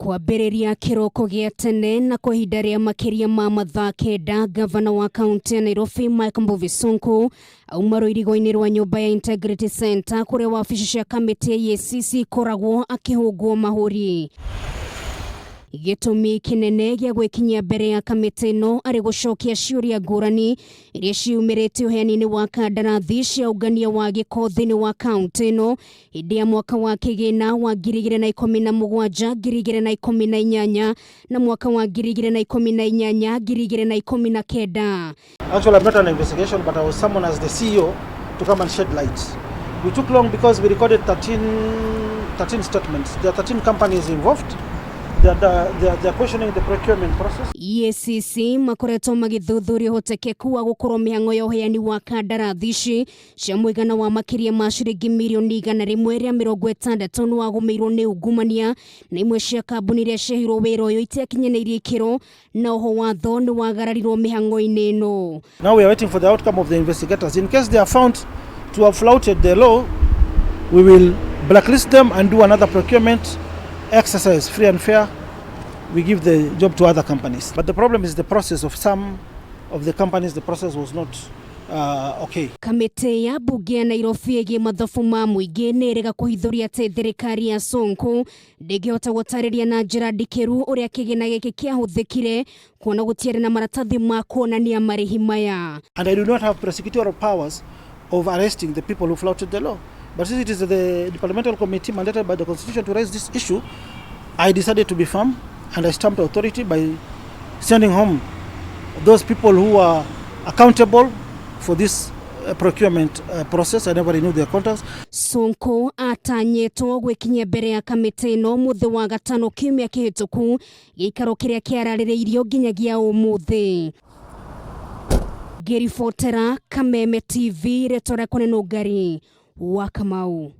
Kwambĩrĩria kĩroko gĩa tene na kwa ihinda rĩa makiria ma mathaa kenda, Ngavana wa kaunti ya Nairobi Mike Mbuvi Sonko auma rũirigo-inĩ rwa nyũmba ya Integrity Center kũrĩa wabici cia kamiti ya EACC koragwo akihungwo mahuri. Gĩtũmi kĩnene gĩa gwĩkinyia mbere ya kamiti ĩno arĩ gũcokia ciũria ngũrani iria ciumĩrĩte ũheani-ini wa kandarathi cia ungania wa giko thĩinĩ wa kaunti ĩno hĩndĩ ya mwaka wa kĩgĩna wa 2017, 2018 na mwaka wa 2018, 2019. Actually, I'm not an investigation, but I was summoned as the CEO to come and shed light. We took long because we recorded 13 statements. There are 13 companies involved. They are questioning the procurement process. EACC makoretwo magĩthuthuria uhotekeku wa gukorwo mĩhang'o ya ũheani wa kandarathi cia muigana wa makiria ma ciringi mirioni 160 nĩ wagũmĩirwo nĩ ungumania na imwe cia kambuni iria ciahirwo wĩra ũyũ itiakinyanĩirie ikĩro na oho watho nĩ wagararirwo mĩhang'o-inĩ ĩno. Now we are waiting for the outcome of the investigators. In case they are found to have flouted the law, we will blacklist them and do another procurement exercise, free and fair. We give the job to other companies. But the problem is the process of some of the companies. The process was not okay. Kamiti ya bunge ya Nairobi ĩgiĩ mathabu ma mũingĩ nĩ ĩrega kũhithũria atĩ thirikari ya Sonko ndĩngĩhota gũtarĩria na njĩra ndikĩru ũrĩa kĩgĩna gĩkĩ kĩahũthĩkire kuona gũtiarĩ na maratathi ma kuonania marĩhi maya. And I do not have prosecutorial powers of arresting the people who flouted the law. But since it is the departmental committee mandated by the constitution to raise this issue, I decided to be firm and I stamped authority by sending home those people who are accountable for this procurement process. I never renewed their contracts. Sonko atanyĩtwo gwĩkinyia mbere ya kamiti ĩno mũthĩ wa gatano kiumia kĩhĩtũku, gĩikaro kĩrĩa kĩararĩrĩirio nginyagia ũmũthĩ. Ngĩribotera Kameme TV, rĩtwa rĩakwa nĩ Nũngari wa Kamau.